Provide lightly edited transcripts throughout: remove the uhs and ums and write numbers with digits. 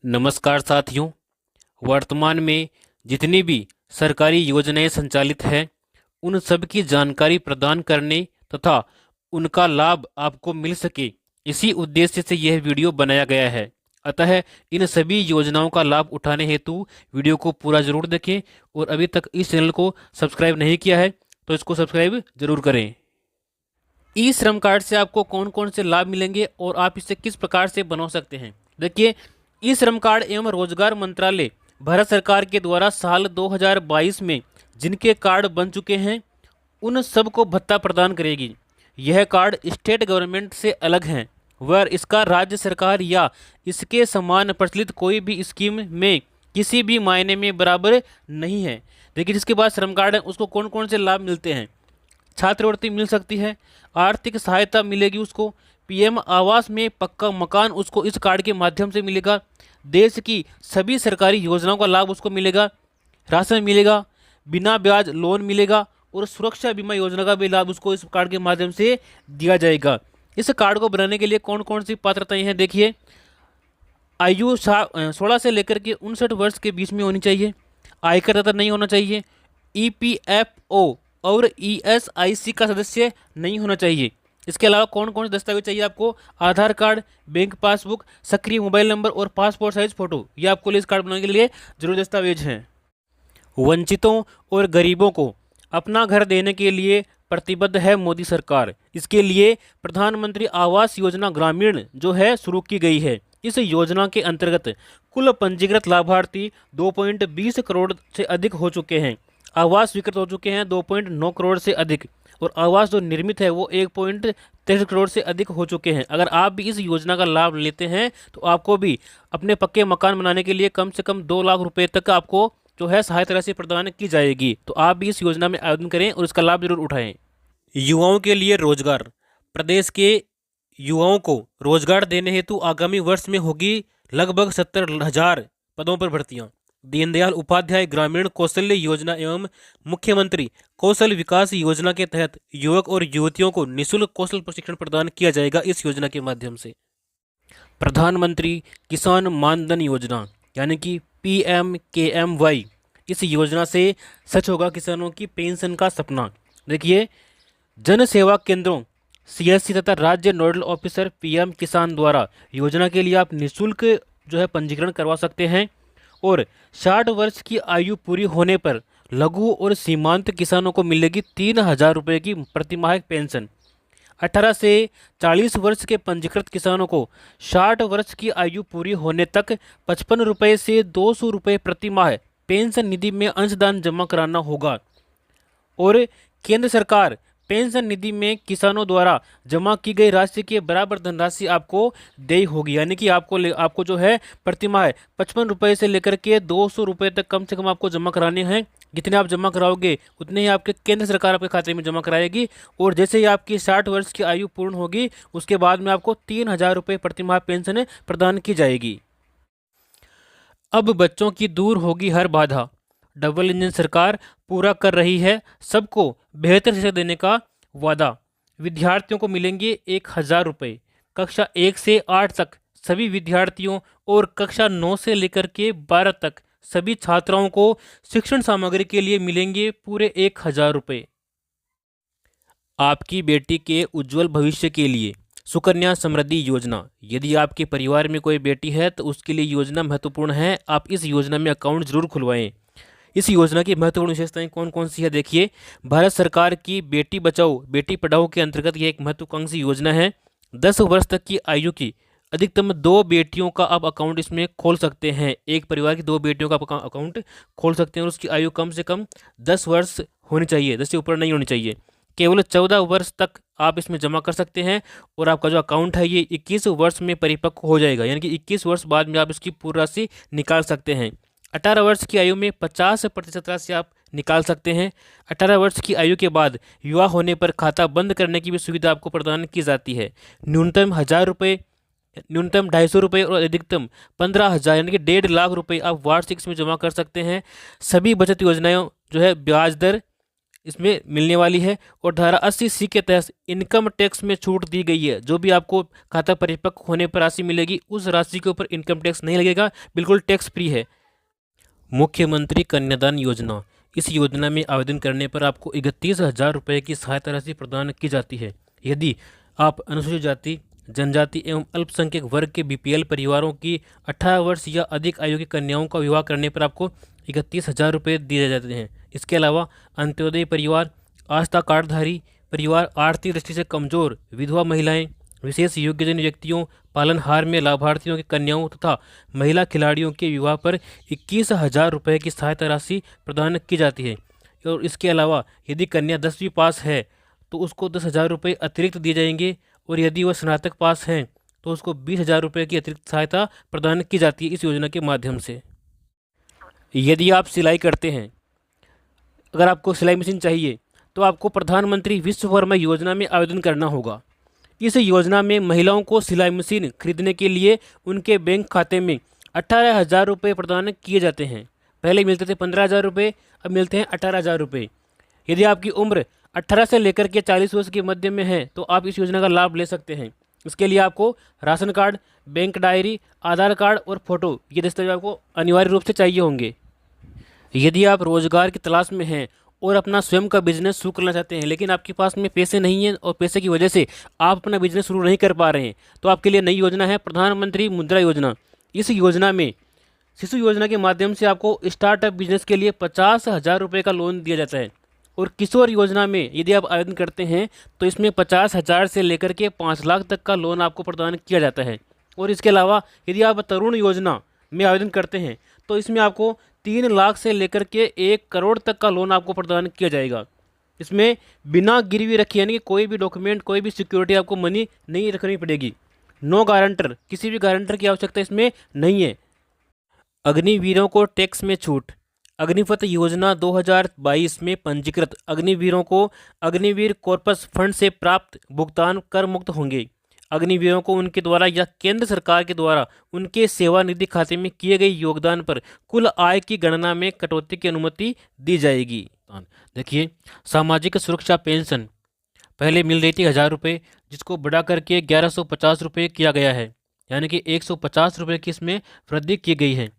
नमस्कार साथियों। वर्तमान में जितनी भी सरकारी योजनाएं संचालित हैं उन सब की जानकारी प्रदान करने तथा उनका लाभ आपको मिल सके, इसी उद्देश्य से यह वीडियो बनाया गया है। अतः इन सभी योजनाओं का लाभ उठाने हेतु वीडियो को पूरा जरूर देखें और अभी तक इस चैनल को सब्सक्राइब नहीं किया है तो इसको सब्सक्राइब जरूर करें। ई श्रम कार्ड से आपको कौन कौन से लाभ मिलेंगे और आप इसे किस प्रकार से बना सकते हैं। देखिए, ई श्रम कार्ड एवं रोजगार मंत्रालय भारत सरकार के द्वारा साल 2022 में जिनके कार्ड बन चुके हैं उन सबको भत्ता प्रदान करेगी। यह कार्ड स्टेट गवर्नमेंट से अलग हैं, वह इसका राज्य सरकार या इसके समान प्रचलित कोई भी स्कीम में किसी भी मायने में बराबर नहीं है। देखिए, जिसके पास श्रम कार्ड है उसको कौन कौन से लाभ मिलते हैं। छात्रवृत्ति मिल सकती है, आर्थिक सहायता मिलेगी उसको, पीएम आवास में पक्का मकान उसको इस कार्ड के माध्यम से मिलेगा, देश की सभी सरकारी योजनाओं का लाभ उसको मिलेगा, राशन मिलेगा, बिना ब्याज लोन मिलेगा और सुरक्षा बीमा योजना का भी लाभ उसको इस कार्ड के माध्यम से दिया जाएगा। इस कार्ड को बनाने के लिए कौन कौन सी पात्रताएं हैं। देखिए, आयु 16 से लेकर के 59 वर्ष के बीच में होनी चाहिए, आयकर नहीं होना चाहिए, ईपीएफओ और ईएसआईसी का सदस्य नहीं होना चाहिए। इसके अलावा कौन कौन से दस्तावेज चाहिए आपको। आधार कार्ड, बैंक पासबुक, सक्रिय मोबाइल नंबर और पासपोर्ट साइज फोटो, ये आपको इस कार्ड बनाने के लिए जरूरी दस्तावेज हैं। वंचितों और गरीबों को अपना घर देने के लिए प्रतिबद्ध है मोदी सरकार। इसके लिए प्रधानमंत्री आवास योजना ग्रामीण जो है शुरू की गई है। इस योजना के अंतर्गत कुल पंजीकृत लाभार्थी 2.20 करोड़ से अधिक हो चुके हैं। आवास स्वीकृत हो चुके हैं 2.9 करोड़ से अधिक, और आवास जो निर्मित है वो 1.23 करोड़ से अधिक हो चुके हैं। अगर आप भी इस योजना का लाभ लेते हैं तो आपको भी अपने पक्के मकान बनाने के लिए कम से कम 2 लाख रुपए तक आपको जो है सहायता राशि प्रदान की जाएगी। तो आप भी इस योजना में आवेदन करें और इसका लाभ जरूर उठाएं। युवाओं के लिए रोजगार। प्रदेश के युवाओं को रोजगार देने हेतु आगामी वर्ष में होगी लगभग 70,000 पदों पर भर्तियां। दीनदयाल उपाध्याय ग्रामीण कौशल्य योजना एवं मुख्यमंत्री कौशल विकास योजना के तहत युवक और युवतियों को निःशुल्क कौशल प्रशिक्षण प्रदान किया जाएगा। इस योजना के माध्यम से प्रधानमंत्री किसान मानधन योजना यानी कि PMKMY, इस योजना से सच होगा किसानों की पेंशन का सपना। देखिए, जन सेवा केंद्रों CSC तथा राज्य नोडल ऑफिसर PM किसान द्वारा योजना के लिए आप निःशुल्क जो है पंजीकरण करवा सकते हैं और 60 वर्ष की आयु पूरी होने पर लघु और सीमांत किसानों को मिलेगी 3,000 रुपये की प्रतिमाह पेंशन। 18 से 40 वर्ष के पंजीकृत किसानों को 60 वर्ष की आयु पूरी होने तक 55 रुपये से 200 रुपये प्रतिमाह पेंशन निधि में अंशदान जमा कराना होगा। और केंद्र सरकार पेंशन निधि में किसानों द्वारा जमा की गई राशि के बराबर धनराशि आपको देय होगी, यानी कि आपको जो है प्रतिमाह 55 रुपये से लेकर के 200 रुपये तक कम से कम आपको जमा कराने हैं। जितने आप जमा कराओगे उतने ही आपके केंद्र सरकार आपके खाते में जमा कराएगी। और जैसे ही आपकी 60 वर्ष की आयु पूर्ण होगी उसके बाद में आपको 3,000 रुपये प्रतिमाह पेंशन प्रदान की जाएगी। अब बच्चों की दूर होगी हर बाधा। डबल इंजन सरकार पूरा कर रही है सबको बेहतर शिक्षा देने का वादा। विद्यार्थियों को मिलेंगे 1,000 रुपये। कक्षा 1 से 8 तक सभी विद्यार्थियों और कक्षा 9 से लेकर के 12 तक सभी छात्राओं को शिक्षण सामग्री के लिए मिलेंगे पूरे 1,000 रुपये। आपकी बेटी के उज्जवल भविष्य के लिए सुकन्या समृद्धि योजना। यदि आपके परिवार में कोई बेटी है तो उसके लिए योजना महत्वपूर्ण है। आप इस योजना में अकाउंट जरूर खुलवाएं। इस योजना की महत्वपूर्ण विशेषताएं कौन कौन सी है। देखिए, भारत सरकार की बेटी बचाओ बेटी पढ़ाओ के अंतर्गत यह एक महत्वाकांक्षी योजना है। 10 वर्ष तक की आयु की अधिकतम 2 बेटियों का आप अकाउंट इसमें खोल सकते हैं। एक परिवार की 2 बेटियों का आप अकाउंट खोल सकते हैं और उसकी आयु कम से कम 10 वर्ष होनी चाहिए, 10 से ऊपर नहीं होनी चाहिए। केवल 14 वर्ष तक आप इसमें जमा कर सकते हैं और आपका जो अकाउंट है ये 21 वर्ष में परिपक्व हो जाएगा, यानी कि 21 वर्ष बाद में आप इसकी पूरी राशि निकाल सकते हैं। 18 वर्ष की आयु में 50% राशि आप निकाल सकते हैं। 18 वर्ष की आयु के बाद युवा होने पर खाता बंद करने की भी सुविधा आपको प्रदान की जाती है। न्यूनतम 1,000 रुपये, न्यूनतम 250 रुपये और अधिकतम 15,000 यानी कि 1.5 लाख रुपये आप वार्षिक इसमें जमा कर सकते हैं। सभी बचत योजनाएं जो है ब्याज दर इसमें मिलने वाली है। और धारा 80C के तहत इनकम टैक्स में छूट दी गई है। जो भी आपको खाता परिपक्व होने पर राशि मिलेगी उस राशि के ऊपर इनकम टैक्स नहीं लगेगा, बिल्कुल टैक्स फ्री है। मुख्यमंत्री कन्यादान योजना, इस योजना में आवेदन करने पर आपको 31,000 रुपये की सहायता राशि प्रदान की जाती है। यदि आप अनुसूचित जाति, जनजाति एवं अल्पसंख्यक वर्ग के BPL परिवारों की 18 वर्ष या अधिक आयु की कन्याओं का विवाह करने पर आपको 31,000 रुपये दिए जाते हैं। इसके अलावा अंत्योदय परिवार, आस्था कार्डधारी परिवार, आर्थिक दृष्टि से कमजोर विधवा महिलाएं, विशेष योग्यजन व्यक्तियों, पालनहार में लाभार्थियों की कन्याओं तथा महिला खिलाड़ियों के विवाह पर 21,000 रुपये की सहायता राशि प्रदान की जाती है। और इसके अलावा यदि कन्या 10वीं पास है तो उसको 10,000 रुपये अतिरिक्त दिए जाएंगे, और यदि वह स्नातक पास हैं तो उसको 20,000 रुपये की अतिरिक्त सहायता प्रदान की जाती है इस योजना के माध्यम से। यदि आप सिलाई करते हैं, अगर आपको सिलाई मशीन चाहिए तो आपको प्रधानमंत्री विश्वकर्मा योजना में आवेदन करना होगा। इस योजना में महिलाओं को सिलाई मशीन खरीदने के लिए उनके बैंक खाते में 18,000 रुपये प्रदान किए जाते हैं। पहले मिलते थे 15,000 रुपये, अब मिलते हैं 18,000 रुपये। यदि आपकी उम्र 18 से लेकर के 40 वर्ष के मध्य में है तो आप इस योजना का लाभ ले सकते हैं। इसके लिए आपको राशन कार्ड, बैंक डायरी, आधार कार्ड और फोटो, ये दस्तावेज आपको अनिवार्य रूप से चाहिए होंगे। यदि आप रोजगार की तलाश में हैं और अपना स्वयं का बिजनेस शुरू करना चाहते हैं, लेकिन आपके पास में पैसे नहीं हैं और पैसे की वजह से आप अपना बिजनेस शुरू नहीं कर पा रहे हैं, तो आपके लिए नई योजना है प्रधानमंत्री मुद्रा योजना। इस योजना में शिशु योजना के माध्यम से आपको स्टार्टअप बिजनेस के लिए 50,000 रुपये का लोन दिया जाता है। और किशोर योजना में यदि आप आवेदन करते हैं तो इसमें 50,000 से लेकर के 5 लाख तक का लोन आपको प्रदान किया जाता है। और इसके अलावा यदि आप तरुण योजना में आवेदन करते हैं तो इसमें आपको 3 लाख से लेकर के 1 करोड़ तक का लोन आपको प्रदान किया जाएगा। इसमें बिना गिरवी रखे, यानी कि कोई भी डॉक्यूमेंट, कोई भी सिक्योरिटी आपको मनी नहीं रखनी पड़ेगी। नो गारंटर, किसी भी गारंटर की आवश्यकता इसमें नहीं है। अग्निवीरों को टैक्स में छूट, अग्निपथ योजना 2022 में पंजीकृत अग्निवीरों को अग्निवीर कॉर्पस फंड से प्राप्त भुगतान कर मुक्त होंगे। अग्निवीरों को उनके द्वारा या केंद्र सरकार के द्वारा उनके सेवानिधि खाते में किए गए योगदान पर कुल आय की गणना में कटौती की अनुमति दी जाएगी। देखिए, सामाजिक सुरक्षा पेंशन पहले मिल रही थी 1,000 रुपये, जिसको बढ़ा करके 1,150 रुपये किया गया है, यानी कि 150 रुपये की इसमें वृद्धि की गई है।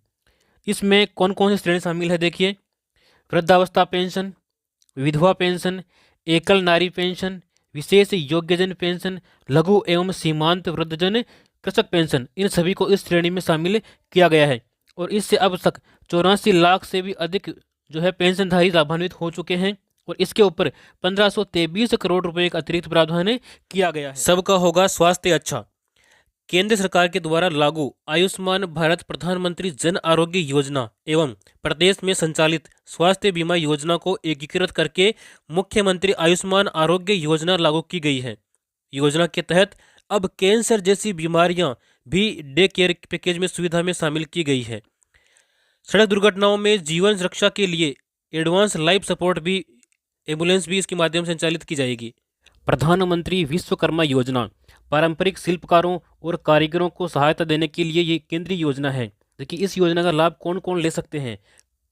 इसमें कौन कौन सी श्रेणी शामिल है देखिए, वृद्धावस्था पेंशन, विधवा पेंशन, एकल नारी पेंशन, विशेष योग्यजन पेंशन, लघु एवं सीमांत वृद्धजन कृषक पेंशन, इन सभी को इस श्रेणी में शामिल किया गया है। और इससे अब तक 84 लाख से भी अधिक जो है पेंशनधारी लाभान्वित हो चुके हैं। और इसके ऊपर 1523 करोड़ रुपए का अतिरिक्त प्रावधान किया गया है। सबका होगा स्वास्थ्य अच्छा। केंद्र सरकार के द्वारा लागू आयुष्मान भारत प्रधानमंत्री जन आरोग्य योजना एवं प्रदेश में संचालित स्वास्थ्य बीमा योजना को एकीकृत करके मुख्यमंत्री आयुष्मान आरोग्य योजना लागू की गई है। योजना के तहत अब कैंसर जैसी बीमारियां भी डे केयर पैकेज में सुविधा में शामिल की गई है। सड़क दुर्घटनाओं में जीवन रक्षा के लिए एडवांस लाइफ सपोर्ट भी एम्बुलेंस भी इसके माध्यम से संचालित की जाएगी। प्रधानमंत्री विश्वकर्मा योजना पारंपरिक शिल्पकारों और कारीगरों को सहायता देने के लिए ये केंद्रीय योजना है। देखिए, इस योजना का लाभ कौन कौन ले सकते हैं?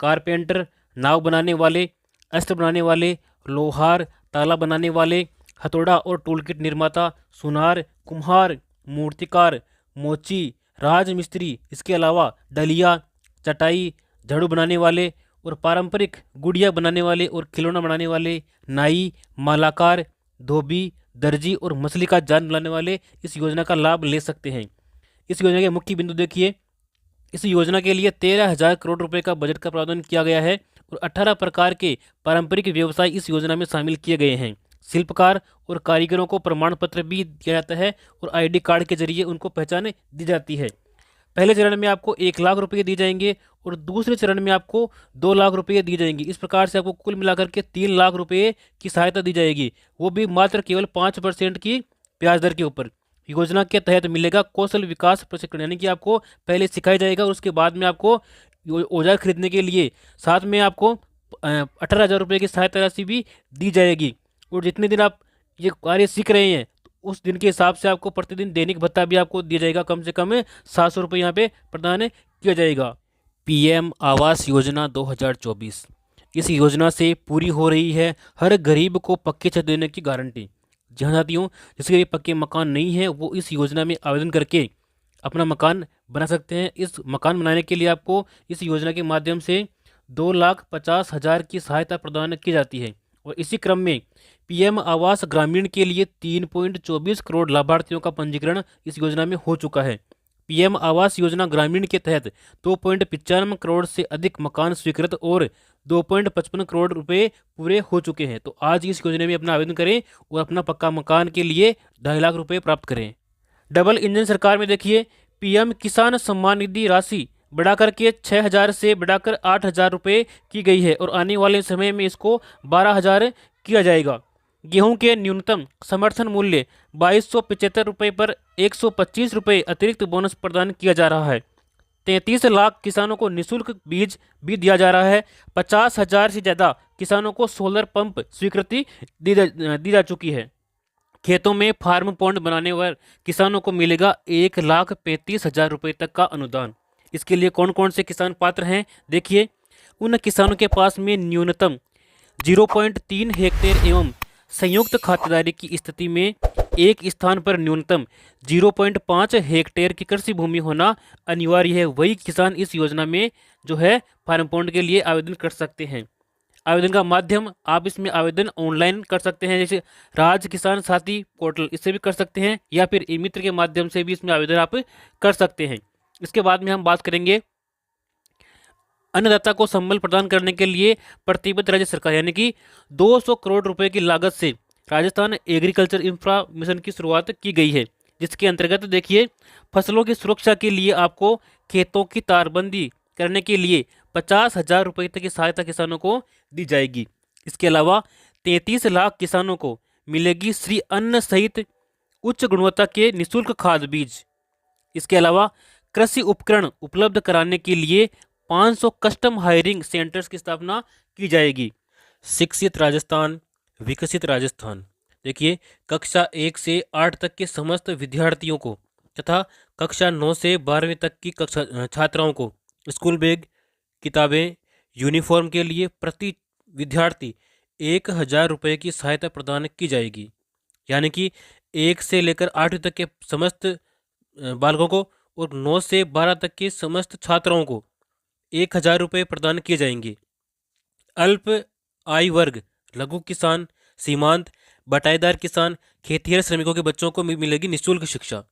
कारपेंटर, नाव बनाने वाले, अस्त्र बनाने वाले, लोहार, ताला बनाने वाले, हथौड़ा और टूलकिट निर्माता, सुनार, कुम्हार, मूर्तिकार, मोची, राजमिस्त्री, इसके अलावा डलिया, चटाई, झाड़ू बनाने वाले और पारंपरिक गुड़िया बनाने वाले और खिलौना बनाने वाले, नाई, मालाकार, धोबी, दर्जी और मछली का जाल बनाने वाले इस योजना का लाभ ले सकते हैं। इस योजना के मुख्य बिंदु देखिए, इस योजना के लिए 13,000 करोड़ रुपए का बजट का प्रावधान किया गया है और 18 प्रकार के पारंपरिक व्यवसाय इस योजना में शामिल किए गए हैं। शिल्पकार और कारीगरों को प्रमाण पत्र भी दिया जाता है और ID कार्ड के जरिए उनको पहचान दी जाती है। पहले चरण में आपको 1 लाख रुपये दिए जाएंगे और दूसरे चरण में आपको 2 लाख रुपये दिए जाएंगे। इस प्रकार से आपको कुल मिलाकर के 3 लाख रुपये की सहायता दी जाएगी, वो भी मात्र केवल 5% की ब्याज दर के ऊपर। योजना के तहत मिलेगा कौशल विकास प्रशिक्षण, यानी कि आपको पहले सिखाया जाएगा और उसके बाद में आपको औजार खरीदने के लिए साथ में आपको 18,000 रुपये की सहायता राशि भी दी जाएगी। और जितने दिन आप ये कार्य सीख रहे हैं उस दिन के हिसाब से आपको प्रतिदिन दैनिक भत्ता भी आपको दिया जाएगा, कम से कम 700 रुपये यहाँ पे प्रदान किया जाएगा। PM आवास योजना 2024, इस योजना से पूरी हो रही है हर गरीब को पक्के छत देने की गारंटी। जी हाँ साथियों, जिसके भी पक्के मकान नहीं है वो इस योजना में आवेदन करके अपना मकान बना सकते हैं। इस मकान बनाने के लिए आपको इस योजना के माध्यम से 2,50,000 की सहायता प्रदान की जाती है। और इसी क्रम में पीएम आवास ग्रामीण के लिए 3.24 करोड़ लाभार्थियों का पंजीकरण इस योजना में हो चुका है। पीएम आवास योजना ग्रामीण के तहत 2.95 करोड़ से अधिक मकान स्वीकृत और 2.55 करोड़ रुपए पूरे हो चुके हैं। तो आज इस योजना में अपना आवेदन करें और अपना पक्का मकान के लिए 2.5 लाख रुपए प्राप्त करें। डबल इंजन सरकार में देखिए, पीएम किसान सम्मान निधि राशि बढ़ाकर के 6,000 से बढ़ाकर 8,000 रुपये की गई है और आने वाले समय में इसको 12,000 किया जाएगा। गेहूं के न्यूनतम समर्थन मूल्य 2,275 रुपये पर 125 रुपये अतिरिक्त बोनस प्रदान किया जा रहा है। 33 लाख किसानों को निःशुल्क बीज भी दिया जा रहा है। 50,000 से ज़्यादा किसानों को सोलर पंप स्वीकृति दी जा चुकी है। खेतों में फार्म पॉन्ड बनाने पर किसानों को मिलेगा 1,35,000 रुपये तक का अनुदान। इसके लिए कौन कौन से किसान पात्र हैं देखिए, उन किसानों के पास में न्यूनतम 0.3 हेक्टेयर एवं संयुक्त खातेदारी की स्थिति में एक स्थान पर न्यूनतम 0.5 हेक्टेयर की कृषि भूमि होना अनिवार्य है। वही किसान इस योजना में जो है फार्म पॉन्ड के लिए आवेदन कर सकते हैं। आवेदन का माध्यम आप इसमें आवेदन ऑनलाइन कर सकते हैं, जैसे राज्य किसान साथी पोर्टल, इससे भी कर सकते हैं, या फिर ई मित्र के माध्यम से भी इसमें आवेदन आप कर सकते हैं। इसके बाद में हम बात करेंगे अन्नदाता को संबल प्रदान करने के लिए प्रतिबद्ध राज्य सरकार, यानी कि 200 करोड़ रुपए की लागत से राजस्थान एग्रीकल्चर इंफ्रा मिशन की शुरुआत की गई है, जिसके अंतर्गत देखिए फसलों की सुरक्षा के लिए आपको खेतों की तारबंदी करने के लिए 50,000 रुपये तक की सहायता किसानों को दी जाएगी। इसके अलावा 33 लाख किसानों को मिलेगी श्री अन्न सहित उच्च गुणवत्ता के निःशुल्क खाद बीज। इसके अलावा कृषि उपकरण उपलब्ध कराने के लिए 500 कस्टम हायरिंग सेंटर्स की स्थापना की जाएगी। शिक्षित राजस्थान, विकसित राजस्थान। देखिए, कक्षा 1 से 8 तक के समस्त विद्यार्थियों को तथा कक्षा 9 से 12वीं तक की कक्षा छात्राओं को स्कूल बैग, किताबें, यूनिफॉर्म के लिए प्रति विद्यार्थी 1,000 रुपये की सहायता प्रदान की जाएगी। यानी कि 1 से लेकर 8वीं तक के समस्त बालकों को और 9 से 12 तक के समस्त छात्राओं को 1,000 रुपये प्रदान किए जाएंगे। अल्प आय वर्ग, लघु किसान, सीमांत, बटाईदार किसान, खेतिहर श्रमिकों के बच्चों को मिलेगी निःशुल्क शिक्षा।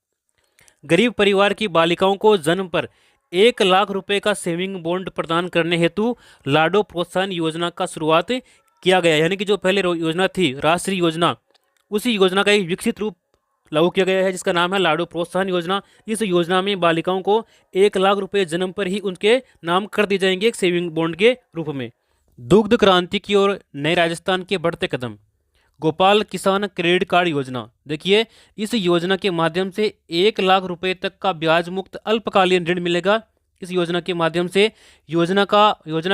गरीब परिवार की बालिकाओं को जन्म पर 1 लाख रुपए का सेविंग बॉन्ड प्रदान करने हेतु लाडो प्रोत्साहन योजना का शुरुआत किया गया। यानी कि जो पहले योजना थी राष्ट्रीय योजना, उसी योजना का एक विकसित रूप लागू किया गया है, जिसका नाम है लाडो प्रोत्साहन योजना। इस योजना में बालिकाओं को 1 लाख रुपए जन्म पर ही उनके नाम कर दिए जाएंगे एक सेविंग बॉन्ड के रूप में। दुग्ध क्रांति की ओर नए राजस्थान के बढ़ते कदम। गोपाल किसान क्रेडिट कार्ड योजना। देखिए, इस योजना के माध्यम से 1 लाख रुपए तक का ब्याज मुक्त अल्पकालीन ऋण मिलेगा। इस योजना के माध्यम से योजना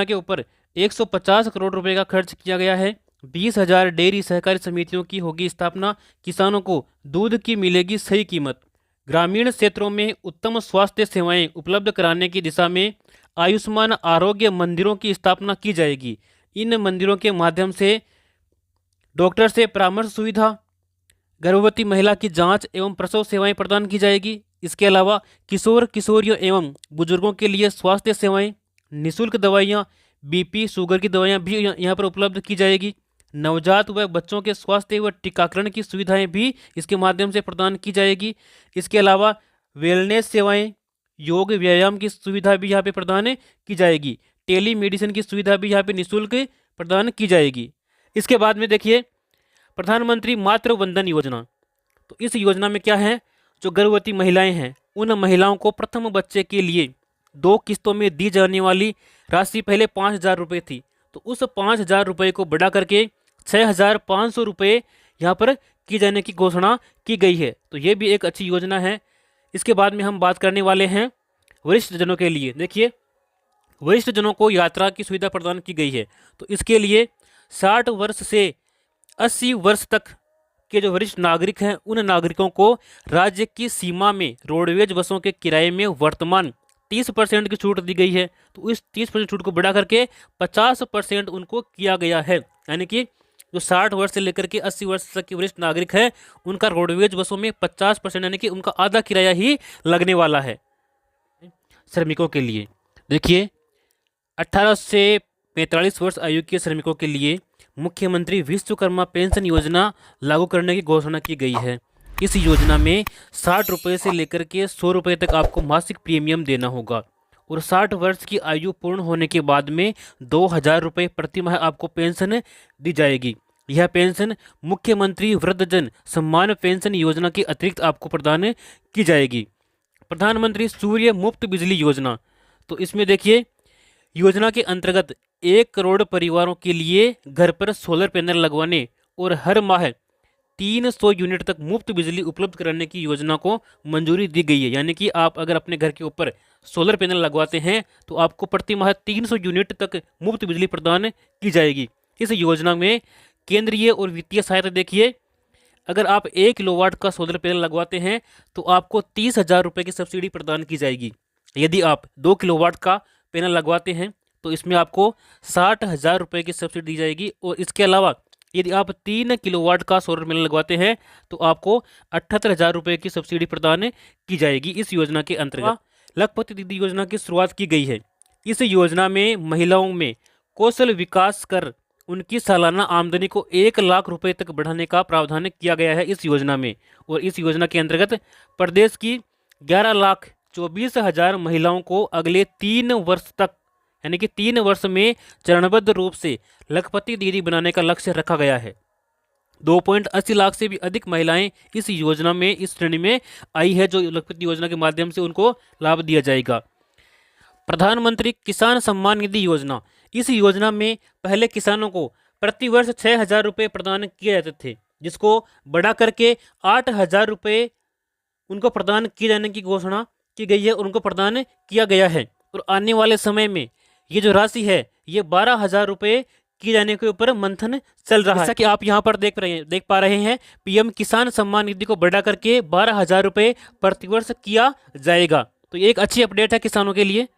के ऊपर 150 करोड़ रुपए का खर्च किया गया है। 20,000 डेयरी सहकारी समितियों की होगी स्थापना। किसानों को दूध की मिलेगी सही कीमत। ग्रामीण क्षेत्रों में उत्तम स्वास्थ्य सेवाएं उपलब्ध कराने की दिशा में आयुष्मान आरोग्य मंदिरों की स्थापना की जाएगी। इन मंदिरों के माध्यम से डॉक्टर से परामर्श सुविधा, गर्भवती महिला की जांच एवं प्रसव सेवाएं प्रदान की जाएगी। इसके अलावा किशोर किशोरियों एवं बुजुर्गों के लिए स्वास्थ्य सेवाएं, निःशुल्क दवाइयां, बीपी शुगर की दवाइयां भी यहाँ पर उपलब्ध की जाएगी। नवजात व बच्चों के स्वास्थ्य व टीकाकरण की सुविधाएं भी इसके माध्यम से प्रदान की जाएगी। इसके अलावा वेलनेस सेवाएं, योग व्यायाम की सुविधा भी यहाँ पे प्रदान की जाएगी। टेली मेडिसिन की सुविधा भी यहाँ पे निःशुल्क प्रदान की जाएगी। इसके बाद में देखिए प्रधानमंत्री मातृ वंदन योजना। तो इस योजना में क्या है, जो गर्भवती महिलाएं हैं उन महिलाओं को प्रथम बच्चे के लिए 2 किस्तों में दी जाने वाली राशि पहले 5,000 रुपये थी, तो उस 5,000 रुपये को बढ़ा करके 6,500 रुपये यहाँ पर की जाने की घोषणा की गई है। तो ये भी एक अच्छी योजना है। इसके बाद में हम बात करने वाले हैं वरिष्ठ जनों के लिए। देखिए, वरिष्ठ जनों को यात्रा की सुविधा प्रदान की गई है। तो इसके लिए 60 वर्ष से 80 वर्ष तक के जो वरिष्ठ नागरिक हैं उन नागरिकों को राज्य की सीमा में रोडवेज बसों के किराए में वर्तमान 30% की छूट दी गई है, तो इस 30% छूट को बढ़ा करके 50% उनको किया गया है। यानी कि जो 60 वर्ष से लेकर के 80 वर्ष तक के वरिष्ठ नागरिक है, उनका रोडवेज बसों में 50% यानी कि उनका आधा किराया ही लगने वाला है श्रमिकों के लिए। देखिए, 18 से 45 वर्ष आयु के श्रमिकों के लिए मुख्यमंत्री विश्वकर्मा पेंशन योजना लागू करने की घोषणा की गई है। इस योजना में 60 रुपये से लेकर के 100 रुपये तक आपको मासिक प्रीमियम देना होगा और 60 वर्ष की आयु पूर्ण होने के बाद में 2000 रुपये प्रति माह आपको पेंशन दी जाएगी। यह पेंशन मुख्यमंत्री वृद्धजन सम्मान पेंशन योजना के अतिरिक्त आपको प्रदान की जाएगी। प्रधानमंत्री सूर्य मुफ्त बिजली योजना, तो इसमें देखिए, योजना के अंतर्गत 1 करोड़ परिवारों के लिए घर पर सोलर पैनल लगवाने और हर माह 300 यूनिट तक मुफ्त बिजली उपलब्ध कराने की योजना को मंजूरी दी गई है। यानी कि आप अगर अपने घर के ऊपर सोलर पैनल लगवाते हैं तो आपको प्रति माह 300 यूनिट तक मुफ्त बिजली प्रदान की जाएगी। इस योजना में केंद्रीय और वित्तीय सहायता देखिए, अगर आप 1 किलोवाट का सोलर पैनल लगवाते हैं तो आपको 30,000 रुपये की सब्सिडी प्रदान की जाएगी। यदि आप 2 किलोवाट का पैनल लगवाते हैं तो इसमें आपको 60,000 रुपये की सब्सिडी दी जाएगी। और इसके अलावा यदि आप 3 किलोवाट का सोलर पैनल लगवाते हैं तो आपको 78,000 रुपये की सब्सिडी प्रदान की जाएगी। इस योजना के अंतर्गत लखपति दीदी योजना की शुरुआत की गई है। इस योजना में महिलाओं में कौशल विकास कर उनकी सालाना आमदनी को 1 लाख रुपए तक बढ़ाने का प्रावधान किया गया है इस योजना में। और इस योजना के अंतर्गत प्रदेश की 11,24,000 महिलाओं को अगले 3 वर्ष तक, यानी कि 3 वर्ष में चरणबद्ध रूप से लखपति दीदी बनाने का लक्ष्य रखा गया है। 2.80 लाख से भी अधिक महिलाएं इस योजना में, इस श्रेणी में आई है, जो लखपति योजना के माध्यम से उनको लाभ दिया जाएगा। प्रधानमंत्री किसान सम्मान निधि योजना, इस योजना में पहले किसानों को प्रति वर्ष 6,000 रुपये प्रदान किए जाते थे, जिसको बढ़ा करके 8,000 रुपये उनको प्रदान किए जाने की घोषणा की गई है, उनको प्रदान किया गया है। और आने वाले समय में ये जो राशि है ये 12,000 रुपये किए जाने के ऊपर मंथन चल रहा है। जैसा कि आप यहाँ पर देख पा रहे हैं, पीएम किसान सम्मान निधि को बढ़ा करके 12,000 रुपये प्रतिवर्ष किया जाएगा। तो ये एक अच्छी अपडेट है किसानों के लिए।